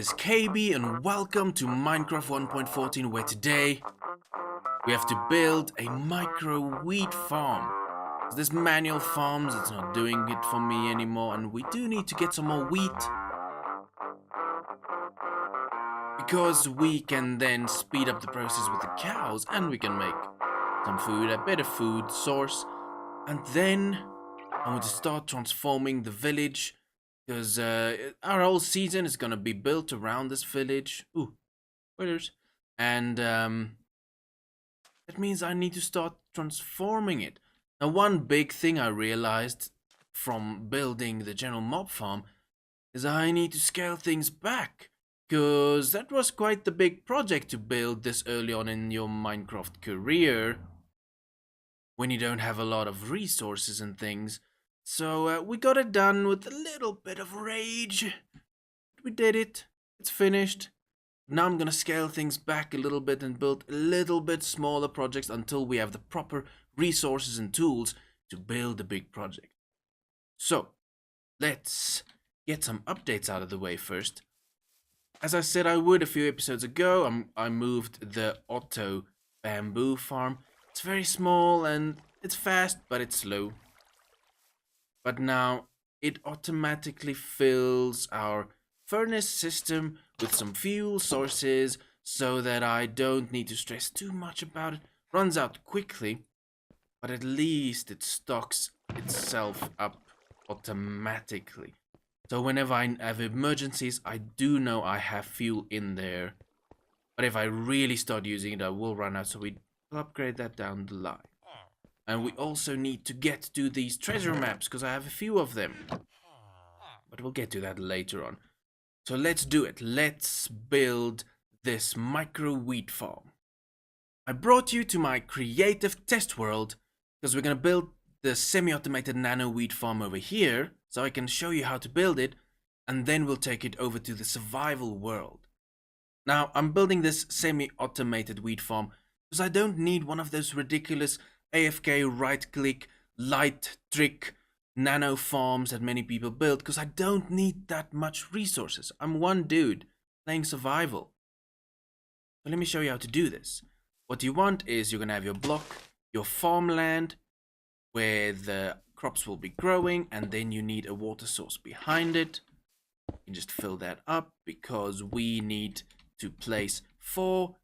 is KB and welcome to Minecraft 1.14, where today we have to build a micro wheat farm. This manual farms, it's not doing it for me anymore, and we do need to get some more wheat because we can then speed up the process with the cows and we can make some food, a better food source. And then I want to start transforming the village because our whole season is gonna be built around this village. Ooh, spoilers. And that means I need to start transforming it. Now, one big thing I realized from building the general mob farm is I need to scale things back, because that was quite the big project to build this early on in your Minecraft career when you don't have a lot of resources and things. So we got it done with a little bit of rage. We did it. It's finished. Now I'm gonna scale things back a little bit and build a little bit smaller projects until we have the proper resources and tools to build a big project. So let's get some updates out of the way first. As I said I would a few episodes ago, I moved the Auto bamboo farm. It's very small and it's fast, but it's slow. But now it automatically fills our furnace system with some fuel sources so that I don't need to stress too much about it. Runs out quickly, but at least it stocks itself up automatically. So whenever I have emergencies, I do know I have fuel in there. But if I really start using it, I will run out, so we will upgrade that down the line. And we also need to get to these treasure maps, because I have a few of them. But we'll get to that later on. So let's do it. Let's build this micro wheat farm. I brought you to my creative test world because we're going to build the semi-automated nano wheat farm over here, so I can show you how to build it, and then we'll take it over to the survival world. Now, I'm building this semi-automated wheat farm because I don't need one of those ridiculous AFK right-click light trick nano farms that many people build, because I don't need that much resources. I'm one dude playing survival. So let me show you how to do this. What you want is you're gonna have your block, your farmland, where the crops will be growing, and then you need a water source behind it. You can just fill that up because we need to place 4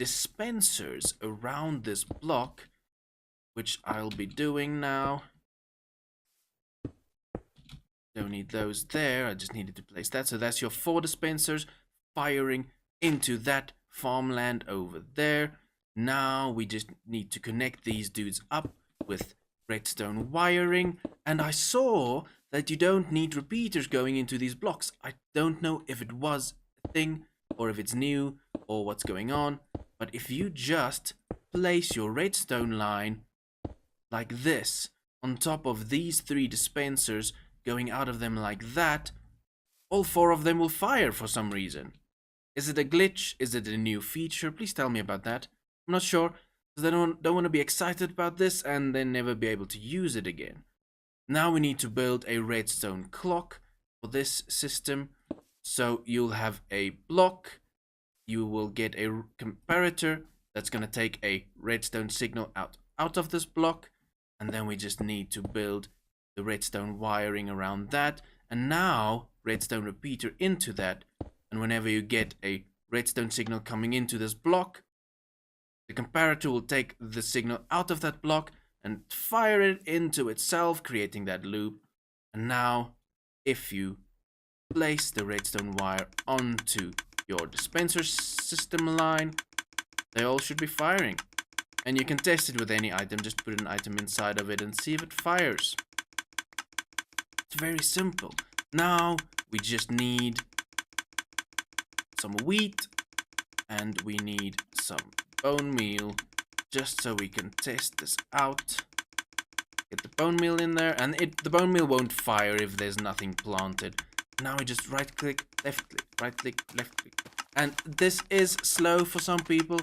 dispensers around this block, which I'll be doing now. Don't need those there, I just needed to place that. So that's your 4 dispensers firing into that farmland over there. Now we just need to connect these dudes up with redstone wiring. And I saw that you don't need repeaters going into these blocks. I don't know if it was a thing or if it's new or what's going on. But if you just place your redstone line like this on top of these 3 dispensers, going out of them like that, all 4 of them will fire for some reason. Is it a glitch? Is it a new feature? Please tell me about that. I'm not sure, because I don't want to be excited about this and then never be able to use it again. Now we need to build a redstone clock for this system. So you'll have a block, you will get a comparator that's going to take a redstone signal out of this block, and then we just need to build the redstone wiring around that, and now redstone repeater into that. And whenever you get a redstone signal coming into this block, the comparator will take the signal out of that block and fire it into itself, creating that loop. And now if you place the redstone wire onto your dispenser system line, they all should be firing. And you can test it with any item. Just put an item inside of it and see if it fires. It's very simple. Now we just need some wheat and we need some bone meal, just so we can test this out. Get the bone meal in there, and the bone meal won't fire if there's nothing planted. Now we just right click, left click, right click, left click. And this is slow for some people,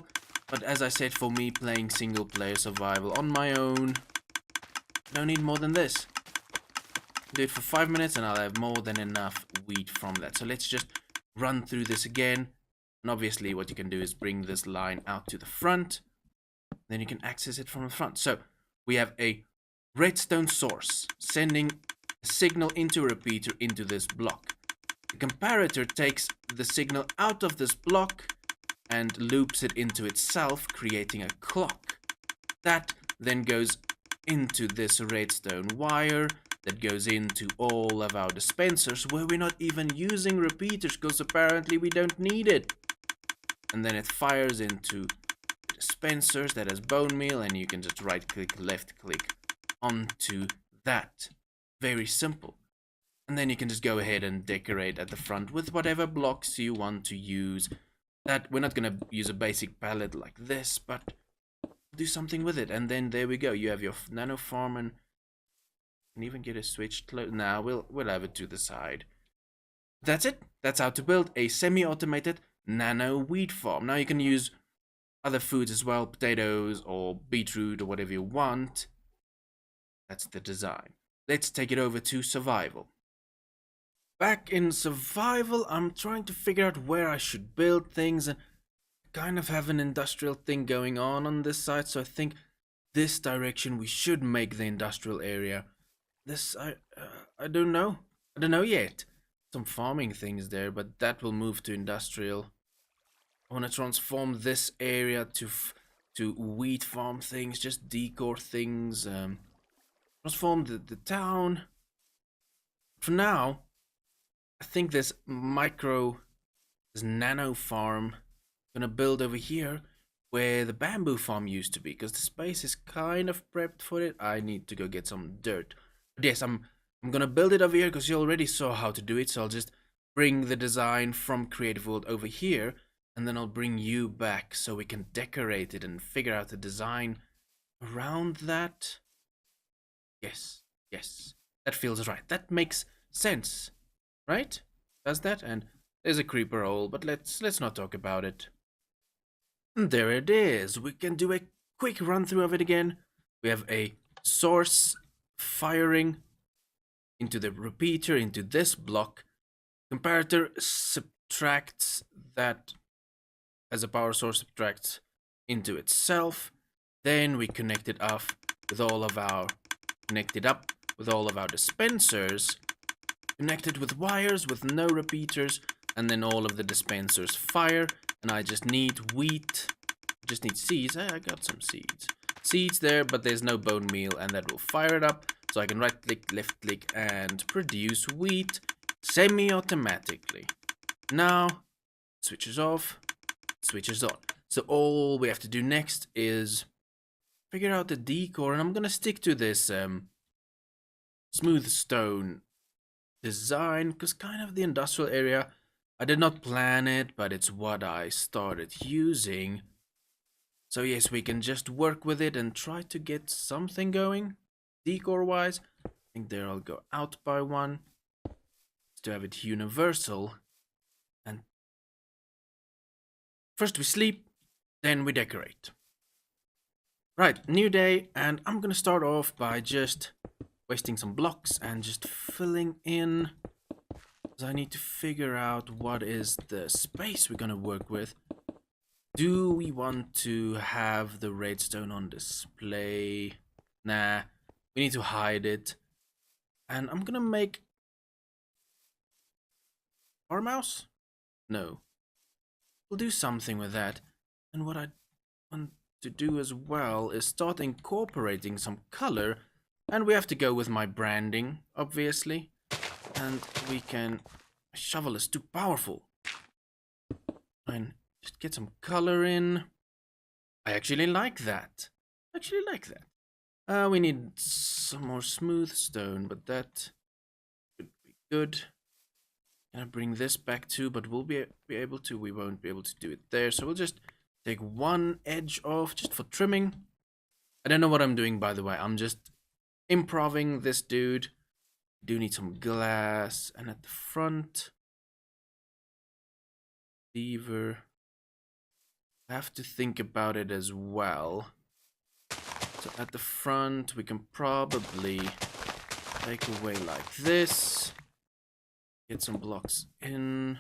but as I said, for me playing single player survival on my own, I don't need more than this. Do it for 5 minutes and I'll have more than enough wheat from that. So let's just run through this again. And obviously what you can do is bring this line out to the front. Then you can access it from the front. So we have a redstone source sending a signal into a repeater into this block. The comparator takes the signal out of this block and loops it into itself, creating a clock. That then goes into this redstone wire that goes into all of our dispensers, where we're not even using repeaters because apparently we don't need it. And then it fires into dispensers that has bone meal, and you can just right click, left click onto that. Very simple. And then you can just go ahead and decorate at the front with whatever blocks you want to use. That we're not going to use a basic palette like this, but do something with it. And then there we go. You have your nano farm, and even get a switch close. Now we'll have it to the side. That's it. That's how to build a semi-automated nano wheat farm. Now you can use other foods as well, potatoes or beetroot or whatever you want. That's the design. Let's take it over to survival. Back in survival, I'm trying to figure out where I should build things, and kind of have an industrial thing going on this side, so I think this direction we should make the industrial area. This, I don't know. I don't know yet. Some farming things there, but that will move to industrial. I want to transform this area to wheat farm things, just decor things. Transform the town. For now, I think this nano farm, I'm gonna build over here where the bamboo farm used to be, because the space is kind of prepped for it. I need to go get some dirt. But yes, I'm gonna build it over here because you already saw how to do it. So I'll just bring the design from Creative World over here, and then I'll bring you back so we can decorate it and figure out the design around that. Yes, that feels right. That makes sense, right? Does that? And there's a creeper hole, but let's not talk about it. And there it is. We can do a quick run through of it again. We have a source firing into the repeater, into this block. Comparator subtracts that as a power source, subtracts into itself. Then we connect it up with all of our dispensers, connected with wires with no repeaters, and then all of the dispensers fire. And I just need wheat. Just need seeds. I got some seeds there, but there's no bone meal, and that will fire it up. So I can right click, left click, and produce wheat semi-automatically. Now switches off, switches on. So all we have to do next is figure out the decor, and I'm gonna stick to this smooth stone design, because kind of the industrial area, I did not plan it, but it's what I started using. So yes, we can just work with it and try to get something going decor wise. I think there I'll go out by one to have it universal. And first we sleep, then we decorate. Right, new day, and I'm gonna start off by just wasting some blocks and just filling in, because I need to figure out what is the space we're gonna work with. Do we want to have the redstone on display? Nah, we need to hide it. And I'm gonna make farmhouse? No. We'll do something with that. And what I want to do as well is start incorporating some color, and we have to go with my branding, obviously. And we can... shovel is too powerful. And just get some color in. I actually like that. We need some more smooth stone, but that should be good. Gonna bring this back too, but we'll be able to. We won't be able to do it there, so we'll just take one edge off just for trimming. I don't know what I'm doing, by the way. I'm just improving this dude. Do need some glass, and at the front, lever. I have to think about it as well. So at the front, we can probably take away like this. Get some blocks in.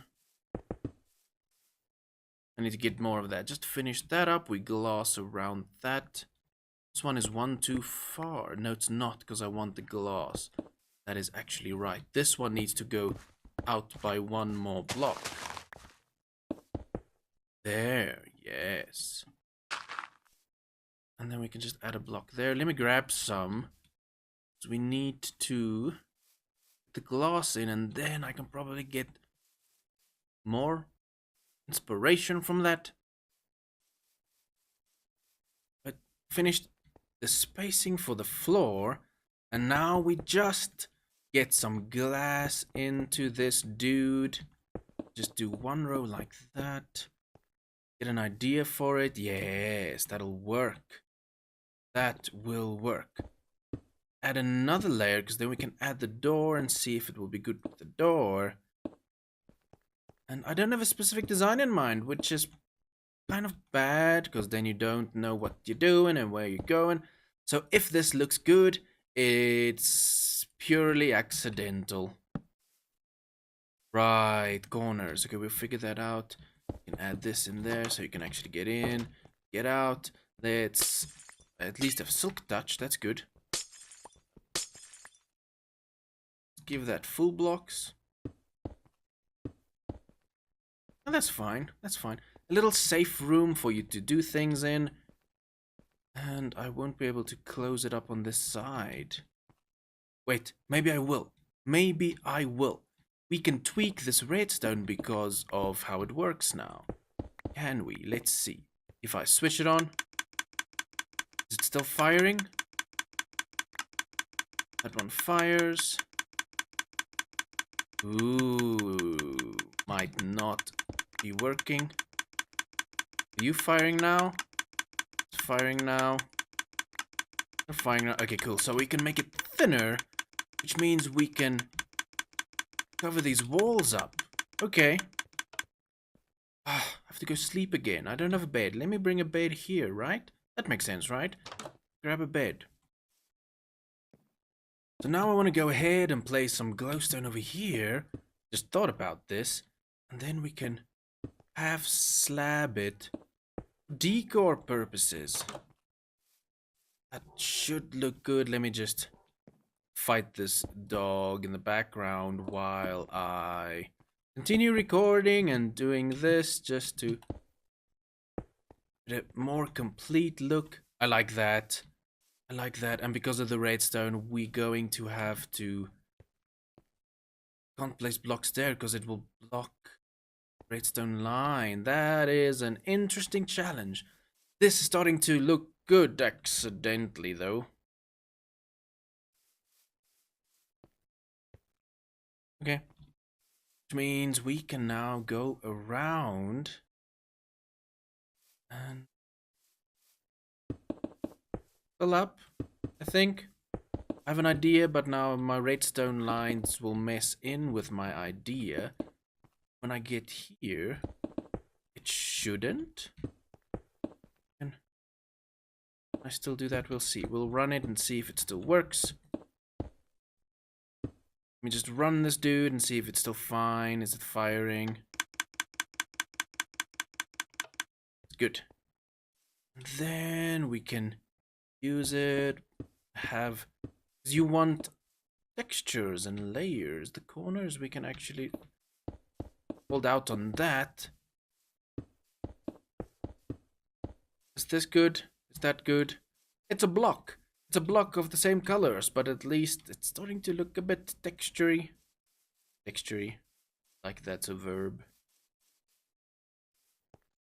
I need to get more of that. Just to finish that up, we gloss around that. This one is one too far. No, it's not, because I want the glass. That is actually right. This one needs to go out by one more block. There, yes. And then we can just add a block there. Let me grab some. So we need to put the glass in, and then I can probably get more inspiration from that. But finished the spacing for the floor, and now we just get some glass into this dude. Just do one row like that. Get an idea for it. Yes, that'll work. That will work. Add another layer, because then we can add the door and see if it will be good with the door. And I don't have a specific design in mind, which is kind of bad, because then you don't know what you're doing and where you're going. So if this looks good, it's purely accidental. Right, corners. Okay, we'll figure that out. You can add this in there so you can actually get in, get out. Let's at least have silk touch. That's good. Give that full blocks. And that's fine. That's fine. A little safe room for you to do things in. And I won't be able to close it up on this side. Wait, maybe I will. Maybe I will. We can tweak this redstone because of how it works now. Can we? Let's see. If I switch it on, is it still firing? That one fires. Ooh, might not be working. Are you firing now? It's firing now. They're firing now. Okay, cool. So we can make it thinner, which means we can cover these walls up. Okay. I have to go sleep again. I don't have a bed. Let me bring a bed here, right? That makes sense, right? Grab a bed. So now I want to go ahead and place some glowstone over here. Just thought about this. And then we can half slab it. Decor purposes. That should look good. Let me just fight this dog in the background while I continue recording and doing this just to get a more complete look. I like that. I like that. And because of the redstone, we're going to have to... Can't place blocks there because it will block redstone line. That is an interesting challenge. This is starting to look good accidentally, though. Okay. Which means we can now go around and fill up, I think. I have an idea, but now my redstone lines will mess in with my idea. When I get here, it shouldn't. Can I still do that? We'll see. We'll run it and see if it still works. Let me just run this dude and see if it's still fine. Is it firing? It's good. And then we can use it. Have... You want textures and layers. The corners we can actually hold out on that. Is this good? Is that good? It's a block. It's a block of the same colors, but at least it's starting to look a bit textury. Textury. Like that's a verb.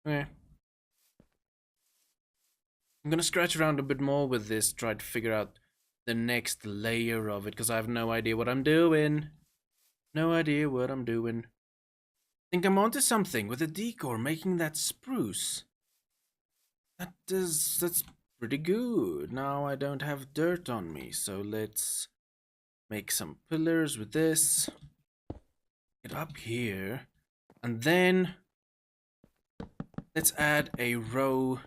Okay. I'm gonna scratch around a bit more with this, try to figure out the next layer of it, because I have no idea what I'm doing. No idea what I'm doing. I think I'm onto something with the decor, making that spruce. That's pretty good. Now I don't have dirt on me, so let's make some pillars with this. Get up here, and then let's add a row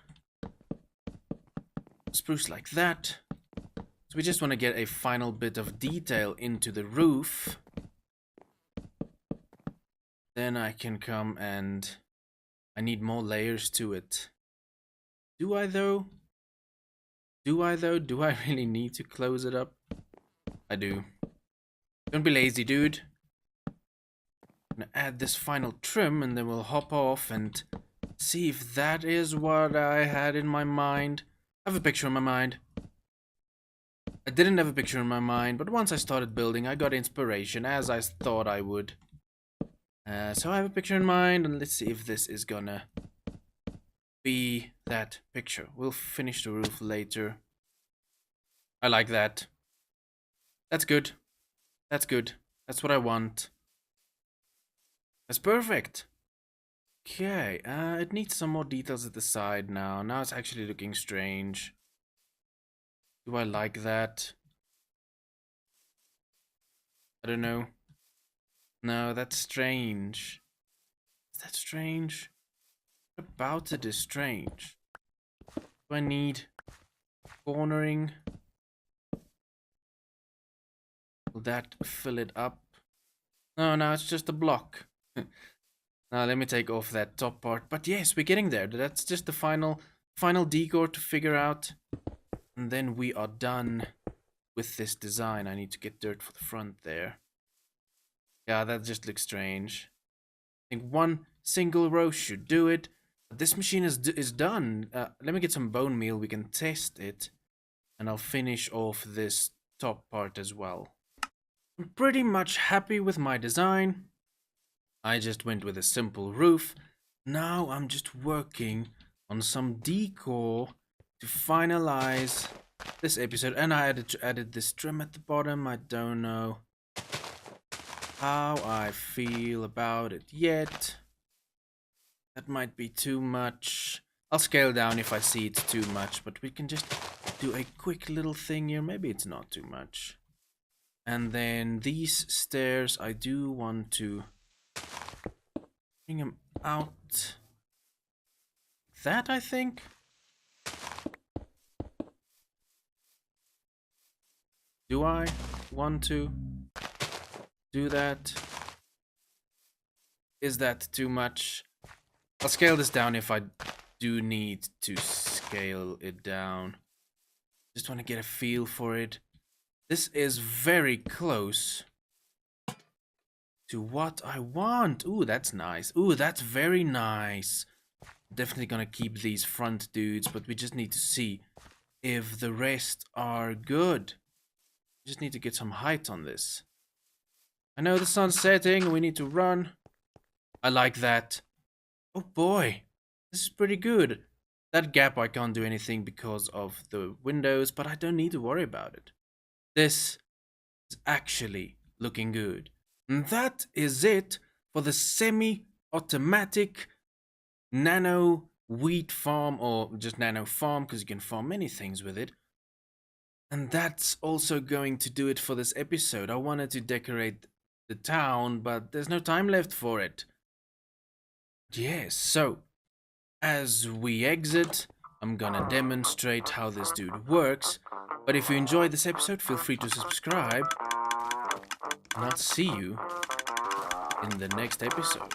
spruce like that. So we just want to get a final bit of detail into the roof. Then I can come and I need more layers to it. Do I though? Do I though? Do I really need to close it up? I do. Don't be lazy, dude. I'm gonna add this final trim and then we'll hop off and see if that is what I had in my mind. I have a picture in my mind. I didn't have a picture in my mind, but once I started building, I got inspiration, as I thought I would. So I have a picture in mind, and let's see if this is gonna be that picture. We'll finish the roof later. I like that. That's good. That's good. That's what I want. That's perfect. Okay, it needs some more details at the side now. Now it's actually looking strange. Do I like that? I don't know. No, that's strange. Is that strange? What about it is strange? Do I need cornering? Will that fill it up? No, no, it's just a block. Now let me take off that top part. But yes, we're getting there. That's just the final decor to figure out. And then we are done with this design. I need to get dirt for the front there. Yeah, that just looks strange. I think one single row should do it. But this machine is done. Let me get some bone meal. We can test it. And I'll finish off this top part as well. I'm pretty much happy with my design. I just went with a simple roof. Now I'm just working on some decor to finalize this episode. And I added this trim at the bottom. I don't know how I feel about it yet. That might be too much. I'll scale down if I see it's too much, but we can just do a quick little thing here. Maybe it's not too much. And then these stairs, I do want to bring them out. That, I think. Do I want to do that? Is that too much? I'll scale this down if I do need to scale it down. Just want to get a feel for it. This is very close to what I want. Ooh, that's nice. Ooh, that's very nice. Definitely gonna keep these front dudes, but we just need to see if the rest are good. Just need to get some height on this. I know the sun's setting, we need to run. I like that. Oh boy, this is pretty good. That gap I can't do anything because of the windows, but I don't need to worry about it. This is actually looking good. And that is it for the semi-automatic Nano wheat farm, or just Nano farm, because you can farm many things with it. And that's also going to do it for this episode. I wanted to decorate the town, but there's no time left for it. Yes, so as we exit, I'm gonna demonstrate how this dude works. But if you enjoyed this episode, feel free to subscribe. And I'll see you in the next episode.